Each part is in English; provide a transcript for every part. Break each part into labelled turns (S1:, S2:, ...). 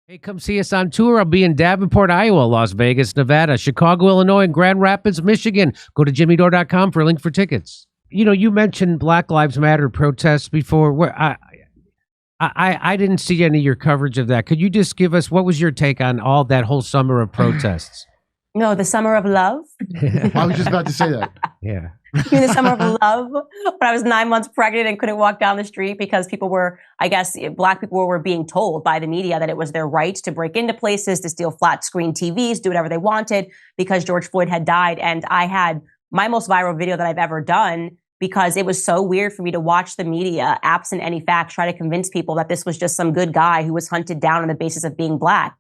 S1: Hey, come see us on tour. I'll be in Davenport, Iowa, Las Vegas, Nevada, Chicago, Illinois, and Grand Rapids, Michigan. Go to jimmydore.com for a link for tickets. You know, you mentioned Black Lives Matter protests before. Where I didn't see any of your coverage of that. Could you just give us, what was your take on all that whole summer of protests?
S2: No, the summer of love.
S3: I was just about to say that.
S1: Yeah.
S2: In the summer of love, when I was 9 months pregnant and couldn't walk down the street because people were, I guess, Black people were being told by the media that it was their right to break into places, to steal flat screen TVs, do whatever they wanted because George Floyd had died. And I had my most viral video that I've ever done because it was so weird for me to watch the media, absent any facts, try to convince people that this was just some good guy who was hunted down on the basis of being Black.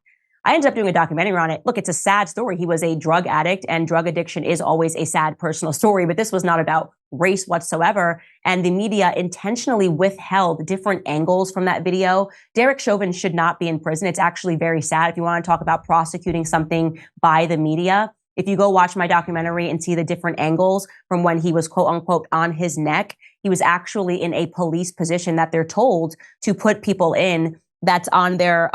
S2: I ended up doing a documentary on it. Look, it's a sad story. He was a drug addict, and drug addiction is always a sad personal story, but this was not about race whatsoever. And the media intentionally withheld different angles from that video. Derek Chauvin should not be in prison. It's actually very sad if you want to talk about prosecuting something by the media. If you go watch my documentary and see the different angles from when he was quote unquote on his neck, he was actually in a police position that they're told to put people in. That's on their,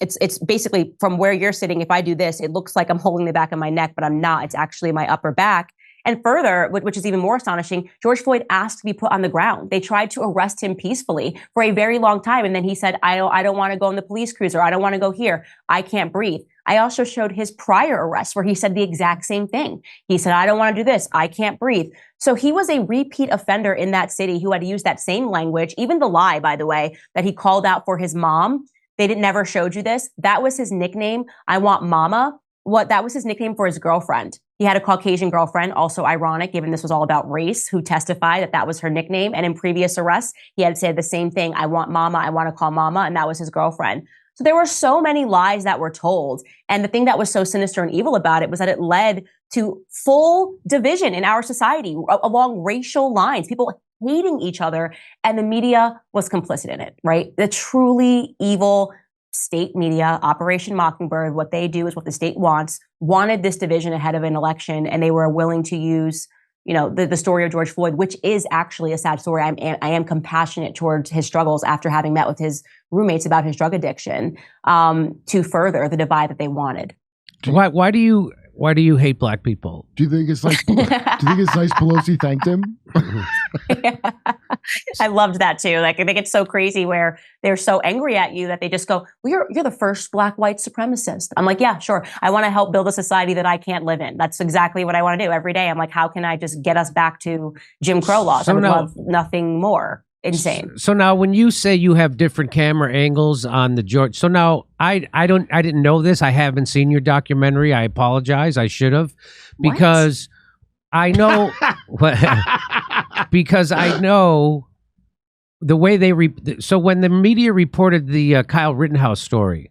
S2: it's basically from where you're sitting. If I do this, it looks like I'm holding the back of my neck, but I'm not. It's actually my upper back. And further, which is even more astonishing, George Floyd asked to be put on the ground. They tried to arrest him peacefully for a very long time. And then he said, I don't want to go in the police cruiser. I don't want to go here. I can't breathe. I also showed his prior arrest where he said the exact same thing. He said, I don't want to do this. I can't breathe. So he was a repeat offender in that city who had used that same language, even the lie, by the way, that he called out for his mom. They never showed you this. That was his nickname. I want mama. That was his nickname for his girlfriend. He had a Caucasian girlfriend, also ironic, given this was all about race, who testified that that was her nickname. And in previous arrests, he had said the same thing. I want mama. I want to call mama. And that was his girlfriend. So there were so many lies that were told. And the thing that was so sinister and evil about it was that it led to full division in our society along racial lines, people hating each other. And the media was complicit in it, right? The truly evil state media, Operation Mockingbird, what they do is what the state wanted this division ahead of an election. And they were willing to use, you know, the story of George Floyd, which is actually a sad story. I am compassionate towards his struggles after having met with his roommates about his drug addiction, to further the divide that they wanted.
S1: Why do you hate Black people?
S3: Do you think it's like? Do you think it's nice Pelosi thanked him?
S2: Yeah. I loved that too. Like I think it's so crazy where they're so angry at you that they just go, well, you're the first Black white supremacist. I'm like, yeah, sure. I want to help build a society that I can't live in. That's exactly what I want to do every day. I'm like, how can I just get us back to Jim Crow laws? I would love nothing more. Insane.
S1: So now when you say you have different camera angles on the George, so now I didn't know this. I haven't seen your documentary. I apologize. I should have, because I know, because I know the way they, so when the media reported the Kyle Rittenhouse story,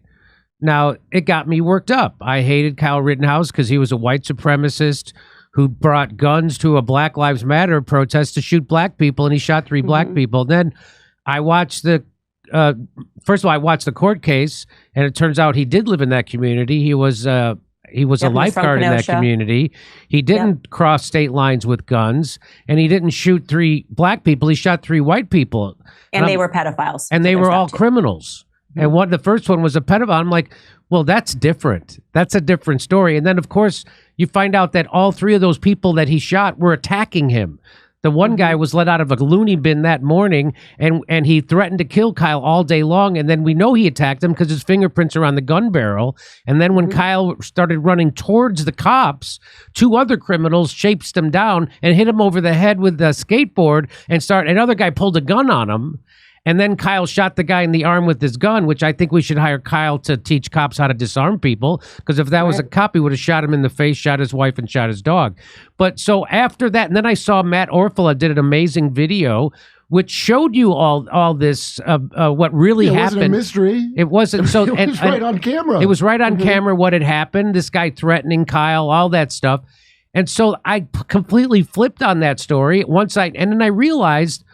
S1: now it got me worked up. I hated Kyle Rittenhouse because he was a white supremacist who brought guns to a Black Lives Matter protest to shoot Black people, and he shot 3 Black people. Then I watched first of all, I watched the court case, and it turns out he did live in that community. He was a lifeguard in that community. He didn't cross state lines with guns, and he didn't shoot 3 Black people. He shot 3 white people.
S2: And they were pedophiles.
S1: And they were all criminals. And the first one was a pedophile. I'm like, well, that's different. That's a different story. And then, of course, you find out that all 3 of those people that he shot were attacking him. The one guy was let out of a loony bin that morning, and he threatened to kill Kyle all day long. And then we know he attacked him because his fingerprints are on the gun barrel. And then when Kyle started running towards the cops, 2 other criminals chased him down and hit him over the head with a skateboard, and another guy pulled a gun on him. And then Kyle shot the guy in the arm with his gun, which I think we should hire Kyle to teach cops how to disarm people. Because if that was a cop, he would have shot him in the face, shot his wife, and shot his dog. But so after that, and then I saw Matt Orfalea did an amazing video which showed you all this, what really happened.
S3: It wasn't a mystery.
S1: It wasn't. So
S3: it was right on camera.
S1: It was right on camera what had happened. This guy threatening Kyle, all that stuff. And so I completely flipped on that story and then I realized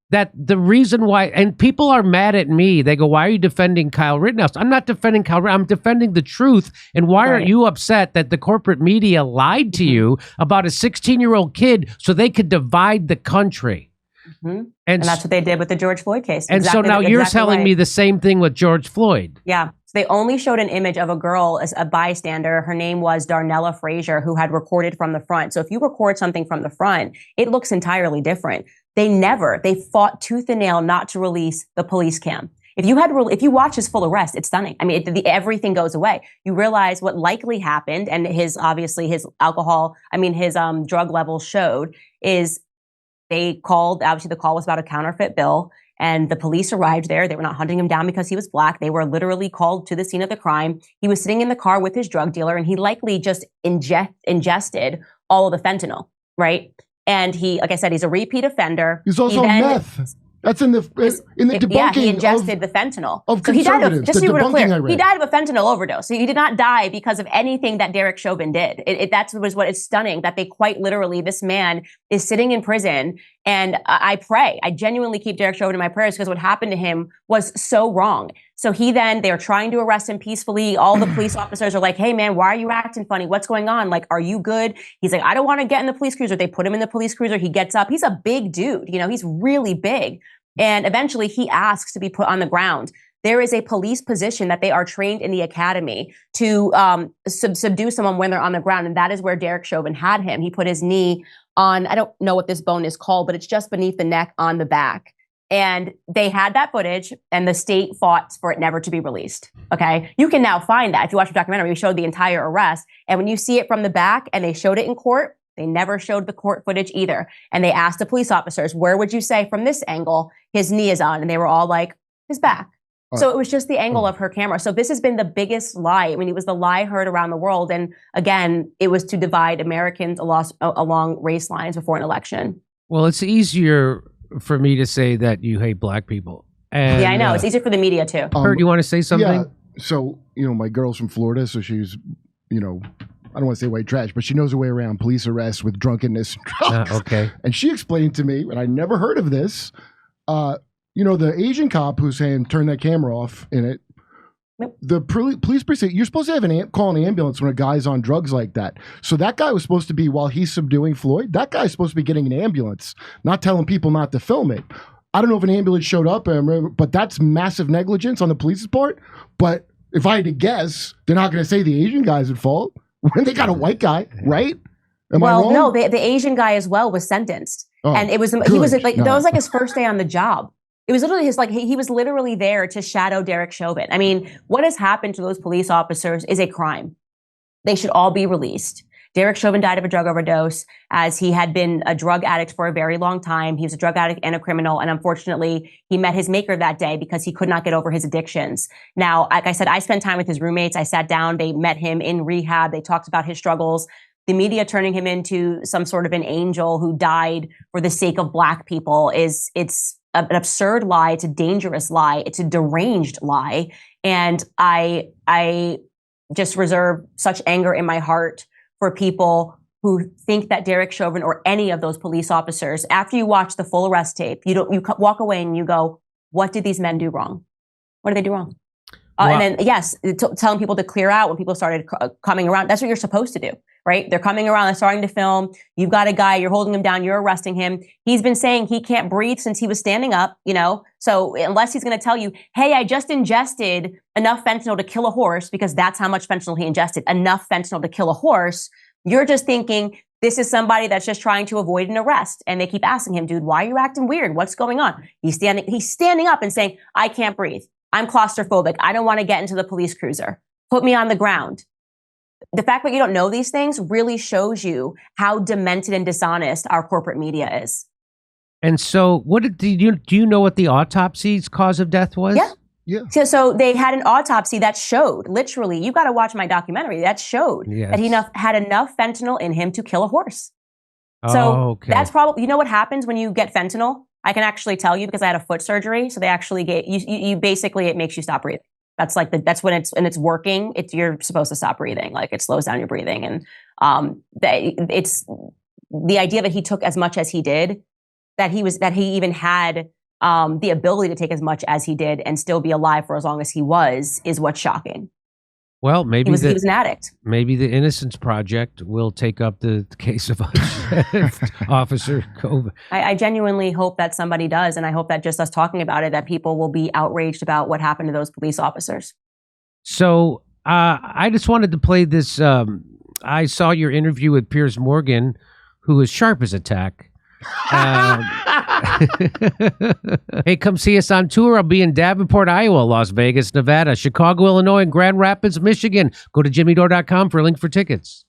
S1: that the reason why, and people are mad at me, they go, why are you defending Kyle Rittenhouse? I'm not defending Kyle Rittenhouse, I'm defending the truth. And why aren't you upset that the corporate media lied to you about a 16-year-old kid so they could divide the country?
S2: And that's what they did with the George Floyd case.
S1: And so now you're telling me the same thing with George Floyd.
S2: Yeah. So they only showed an image of a girl, as a bystander. Her name was Darnella Frazier, who had recorded from the front. So if you record something from the front, it looks entirely different. They fought tooth and nail not to release the police cam. If you watch his full arrest, it's stunning. I mean, everything goes away. You realize what likely happened, and his drug levels showed, is they called, obviously the call was about a counterfeit bill, and the police arrived there. They were not hunting him down because he was black. They were literally called to the scene of the crime. He was sitting in the car with his drug dealer, and he likely just ingested all of the fentanyl, right? And he, like I said, he's a repeat offender.
S3: He's also meth. That's in the debunking.
S2: Yeah, he ingested the fentanyl.
S3: So he died of, just so you were clear,
S2: he died of a fentanyl overdose. So he did not die because of anything that Derek Chauvin did. That was what is stunning, that they quite literally, this man is sitting in prison. And I genuinely keep Derek Chauvin in my prayers, because what happened to him was so wrong. So they're trying to arrest him peacefully. All the police officers are like, hey man, why are you acting funny? What's going on? Like, are you good? He's like, I don't want to get in the police cruiser. They put him in the police cruiser. He gets up. He's a big dude. He's really big. And eventually he asks to be put on the ground. There is a police position that they are trained in the academy to subdue someone when they're on the ground. And that is where Derek Chauvin had him. He put his knee on, I don't know what this bone is called, but it's just beneath the neck on the back. And they had that footage, and the state fought for it never to be released. Okay. You can now find that. If you watch the documentary, we showed the entire arrest. And when you see it from the back and they showed it in court, they never showed the court footage either. And they asked the police officers, where would you say from this angle his knee is on? And they were all like, his back. So it was just the angle of her camera. So this has been the biggest lie. I mean, it was the lie heard around the world. And again, it was to divide Americans along race lines before an election.
S1: Well, it's easier for me to say that you hate black people. And,
S2: yeah, I know. It's easier for the media too.
S1: Kurt, you want to say something?
S3: Yeah. So, my girl's from Florida, so she's, I don't want to say white trash, but she knows her way around police arrests with drunkenness and drugs.
S1: Okay. And
S3: she explained to me, and I never heard of this, the Asian cop who's saying, turn that camera off in it, the police precinct, you're supposed to have call an ambulance when a guy's on drugs like that. So that guy was supposed to be, while he's subduing Floyd, that guy's supposed to be getting an ambulance, not telling people not to film it. I don't know if an ambulance showed up, but that's massive negligence on the police's part. But if I had to guess, they're not going to say the Asian guy's at fault when they got a white guy, right? Am I wrong?
S2: No, the Asian guy as well was sentenced. And it was, that was like his first day on the job. It was literally he was literally there to shadow Derek Chauvin. I mean, what has happened to those police officers is a crime. They should all be released. Derek Chauvin died of a drug overdose, as he had been a drug addict for a very long time. He was a drug addict and a criminal. And unfortunately, he met his maker that day because he could not get over his addictions. Now, like I said, I spent time with his roommates. I sat down. They met him in rehab. They talked about his struggles. The media turning him into some sort of an angel who died for the sake of black people it's an absurd lie. It's a dangerous lie. It's a deranged lie. And I just reserve such anger in my heart for people who think that Derek Chauvin or any of those police officers, after you watch the full arrest tape, you walk away and you go, what did these men do wrong? What did they do wrong? And then, yes, telling people to clear out when people started coming around. That's what you're supposed to do, right? They're coming around, they're starting to film. You've got a guy, you're holding him down, you're arresting him. He's been saying he can't breathe since he was standing up, So unless he's going to tell you, hey, I just ingested enough fentanyl to kill a horse, because that's how much fentanyl he ingested, enough fentanyl to kill a horse, you're just thinking this is somebody that's just trying to avoid an arrest. And they keep asking him, dude, why are you acting weird? What's going on? He's standing up and saying, I can't breathe. I'm claustrophobic. I don't want to get into the police cruiser. Put me on the ground. The fact that you don't know these things really shows you how demented and dishonest our corporate media is.
S1: And so do you know what the autopsy's cause of death was?
S3: Yeah.
S2: So they had an autopsy that showed, literally, you got to watch my documentary, that showed that he had enough fentanyl in him to kill a horse. So that's probably, you know what happens when you get fentanyl? I can actually tell you because I had a foot surgery. So they actually get you basically, it makes you stop breathing. That's like that's when it's working. You're supposed to stop breathing. Like it slows down your breathing. And it's the idea that he took as much as he did, that he even had the ability to take as much as he did and still be alive for as long as he was, is what's shocking.
S1: Well, maybe
S2: he was an addict.
S1: Maybe the Innocence Project will take up the case of Officer Chauvin.
S2: I genuinely hope that somebody does, and I hope that just us talking about it, that people will be outraged about what happened to those police officers.
S1: So I just wanted to play this. I saw your interview with Piers Morgan, who is sharp as a tack. Hey, come see us on tour. I'll be in Davenport, Iowa, Las Vegas, Nevada, Chicago, Illinois, and Grand Rapids, Michigan. Go to jimmydore.com for a link for tickets.